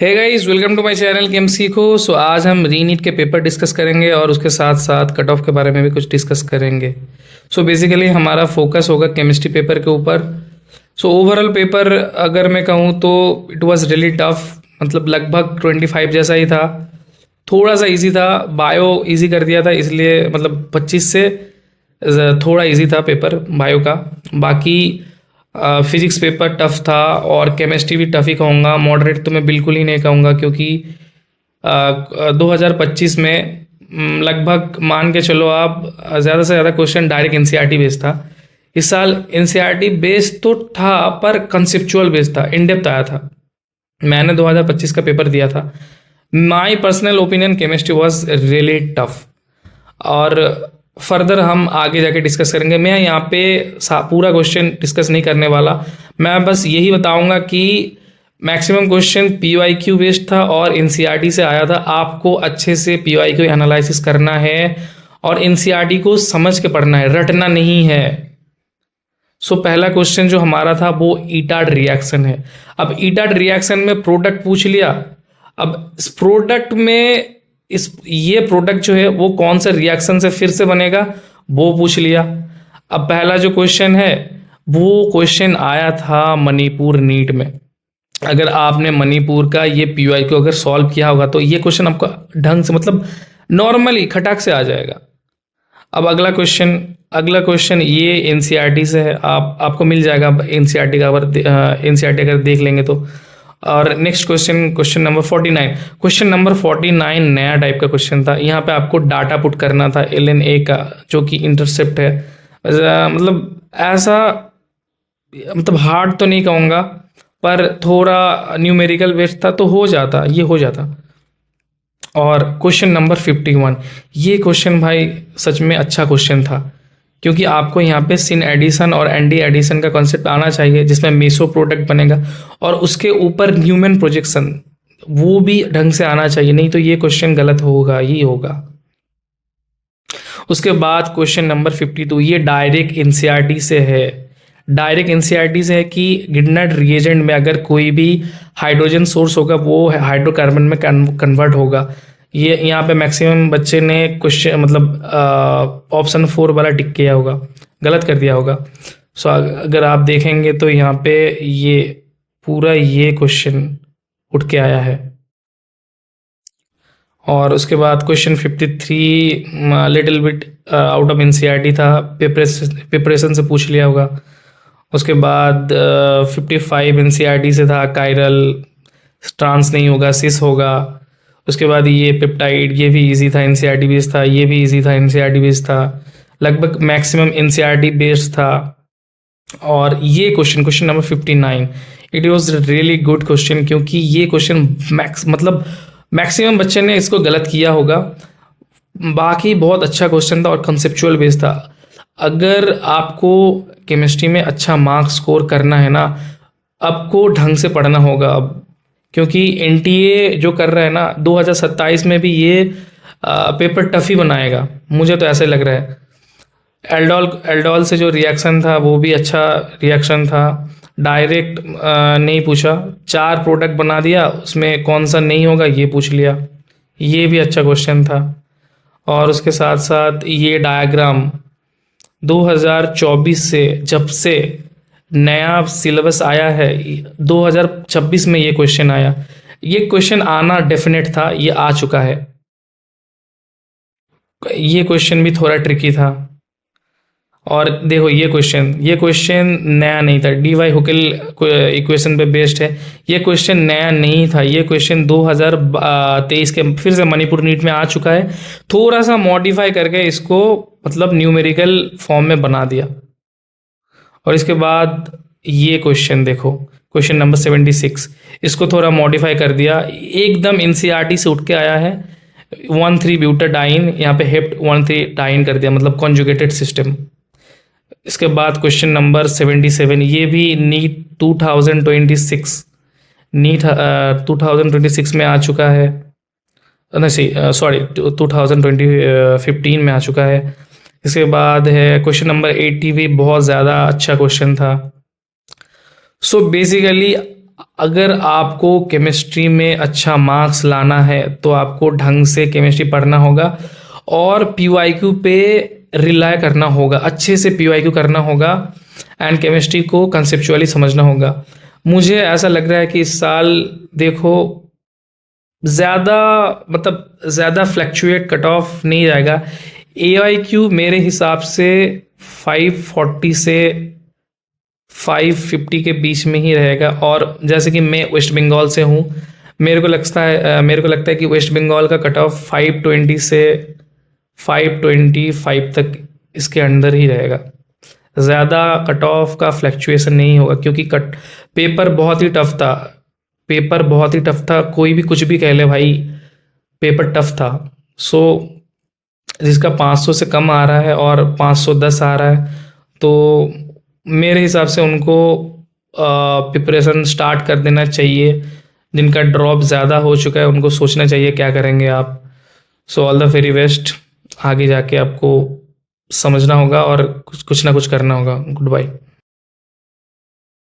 Hey guys, welcome to my channel game सीखो। So आज हम रीनीट के पेपर डिस्कस करेंगे और उसके साथ साथ कट ऑफ के बारे में भी कुछ डिस्कस करेंगे। सो बेसिकली हमारा फोकस होगा केमिस्ट्री पेपर के ऊपर। सो ओवरऑल पेपर अगर मैं कहूँ तो इट वाज रियली टफ, मतलब लगभग 25 जैसा ही था। थोड़ा सा इजी था, बायो इजी कर दिया था इसलिए, मतलब 25 से थोड़ा इजी था पेपर बायो का। बाकी फिजिक्स पेपर टफ था और केमिस्ट्री भी टफ ही कहूँगा, मॉडरेट तो मैं बिल्कुल ही नहीं कहूँगा, क्योंकि 2025 में लगभग मान के चलो आप, ज़्यादा से ज़्यादा क्वेश्चन डायरेक्ट एनसीईआरटी बेस्ड था। इस साल एनसीईआरटी बेस्ड तो था पर कंसेप्चुअल बेस्ड था, इन डेप्थ आया था। मैंने 2025 का पेपर दिया था। My personal opinion chemistry was really tough. और फर्दर हम आगे जाके डिस्कस करेंगे। मैं यहाँ पे पूरा क्वेश्चन डिस्कस नहीं करने वाला। मैं बस यही बताऊंगा कि मैक्सिमम क्वेश्चन पीवाईक्यू बेस्ड था और एनसीईआरटी से आया था। आपको अच्छे से पीवाईक्यू एनालिसिस करना है और एनसीईआरटी को समझ के पढ़ना है, रटना नहीं है। सो पहला क्वेश्चन जो हमारा था वो ईटाड रिएक्शन है। अब ईटाड रिएक्शन में प्रोडक्ट पूछ लिया। अब इस प्रोडक्ट में ये प्रोडक्ट जो है वो कौन सा रिएक्शन से फिर से बनेगा वो पूछ लिया। अब पहला जो क्वेश्चन है वो क्वेश्चन आया था मणिपुर नीट में। अगर आपने मणिपुर का ये पीवाई को अगर सॉल्व किया होगा तो ये क्वेश्चन आपको ढंग से, मतलब नॉर्मली खटाक से आ जाएगा। अब अगला क्वेश्चन ये एनसीईआरटी से है। आपको मिल जाएगा एनसीईआरटी का, अगर एनसीईआरटी अगर देख लेंगे तो। और next question number 49। Question number 49 नया टाइप का क्वेश्चन था। यहाँ पे आपको डाटा पुट करना था LNA का, जो कि इंटरसेप्ट है। मतलब ऐसा, मतलब हार्ड तो नहीं कहूँगा पर थोड़ा न्यूमेरिकल बेस्ड था, तो हो जाता। और क्वेश्चन नंबर 51, ये क्वेश्चन भाई सच में अच्छा क्वेश्चन था, क्योंकि आपको यहाँ पे सिन एडिशन और एनडी एडिशन का कॉन्सेप्ट आना चाहिए, जिसमें मेसो प्रोडक्ट बनेगा और उसके ऊपर न्यूमैन प्रोजेक्शन वो भी ढंग से आना चाहिए, नहीं तो ये क्वेश्चन गलत होगा ही होगा। उसके बाद क्वेश्चन नंबर 52, ये डायरेक्ट एनसीईआरटी से है। डायरेक्ट एनसीईआरटी से है कि गिडनट रिएजेंट में अगर कोई भी हाइड्रोजन सोर्स होगा वो हाइड्रोकार्बन में कन्वर्ट होगा। ये यहाँ पे मैक्सिमम बच्चे ने क्वेश्चन, मतलब ऑप्शन 4 वाला टिक किया होगा, गलत कर दिया होगा। सो अगर आप देखेंगे तो यहाँ पे ये पूरा ये क्वेश्चन उठ के आया है। और उसके बाद question 53 little bit out of NCERT था, प्रिपरेशन से पूछ लिया होगा। उसके बाद 55 एनसीईआरटी से था, कायरल ट्रांस नहीं होगा, सिस होगा। उसके बाद ये पेप्टाइड, ये भी इजी था, एनसीईआरटी बेस्ड था। ये भी इजी था, एनसीईआरटी बेस्ड था। लगभग मैक्सिमम एनसीईआरटी बेस्ड था। और ये question number 59, it was really good question, क्योंकि ये क्वेश्चन मैक्सिमम बच्चे ने इसको गलत किया होगा। बाकी बहुत अच्छा क्वेश्चन था और कंसेप्चुअल बेस्ड था। अगर आपको केमिस्ट्री में अच्छा मार्क्स स्कोर करना है ना, आपको ढंग से पढ़ना होगा अब, क्योंकि एनटीए जो कर रहा है ना 2027 में भी ये पेपर टफ ही बनाएगा, मुझे तो ऐसा ही लग रहा है। एल्डोल से जो रिएक्शन था वो भी अच्छा रिएक्शन था। डायरेक्ट नहीं पूछा, 4 प्रोडक्ट बना दिया, उसमें कौन सा नहीं होगा ये पूछ लिया, ये भी अच्छा क्वेश्चन था। और उसके साथ साथ ये डायग्राम 2024 से, जब से नया सिलेबस आया है 2026 में ये क्वेश्चन आया। ये क्वेश्चन आना डेफिनेट था, ये आ चुका है। ये क्वेश्चन भी थोड़ा ट्रिकी था। और देखो ये क्वेश्चन नया नहीं था, डी वाई हुकेल इक्वेशन पे बेस्ड है। ये क्वेश्चन नया नहीं था, ये क्वेश्चन 2023 के फिर से मणिपुर नीट में आ चुका है। थोड़ा सा मॉडिफाई करके इसको, मतलब न्यूमेरिकल फॉर्म में बना दिया। और इसके बाद ये क्वेश्चन देखो, क्वेश्चन नंबर 76, इसको थोड़ा मॉडिफाई कर दिया, एकदम एनसीईआरटी से उठ के आया है। 1,3 ब्यूटाडाइन, यहाँ पे हेप्ट 1,3 डाइन कर दिया, मतलब कॉन्जुगेटेड सिस्टम। इसके बाद क्वेश्चन नंबर 77, ये भी नीट 2026 में आ चुका है, नहीं सॉरी 2015 में आ चुका है। इसके बाद है क्वेश्चन नंबर 80, भी बहुत ज़्यादा अच्छा क्वेश्चन था। सो बेसिकली अगर आपको केमिस्ट्री में अच्छा मार्क्स लाना है तो आपको ढंग से केमिस्ट्री पढ़ना होगा और पीवाईक्यू पे रिलाय करना होगा, अच्छे से पीवाईक्यू करना होगा एंड केमिस्ट्री को कंसेप्चुअली समझना होगा। मुझे ऐसा लग रहा है कि इस साल देखो ज़्यादा ज़्यादा फ्लैक्चुएट कट ऑफ नहीं जाएगा। AIQ मेरे हिसाब से 540 से 550 के बीच में ही रहेगा। और जैसे कि मैं वेस्ट बंगाल से हूँ, मेरे को लगता है कि वेस्ट बंगाल का कट ऑफ 520 से 525 तक इसके अंदर ही रहेगा। ज़्यादा कट ऑफ का फ्लैक्चुएशन नहीं होगा क्योंकि पेपर बहुत ही टफ था। पेपर बहुत ही टफ था, कोई भी कुछ भी कह ले भाई, पेपर टफ था। सो जिसका 500 से कम आ रहा है और 510 आ रहा है, तो मेरे हिसाब से उनको प्रिपरेशन स्टार्ट कर देना चाहिए। जिनका ड्रॉप ज़्यादा हो चुका है उनको सोचना चाहिए क्या करेंगे आप। So all the very best. आगे जाके आपको समझना होगा और कुछ ना कुछ करना होगा। Good bye.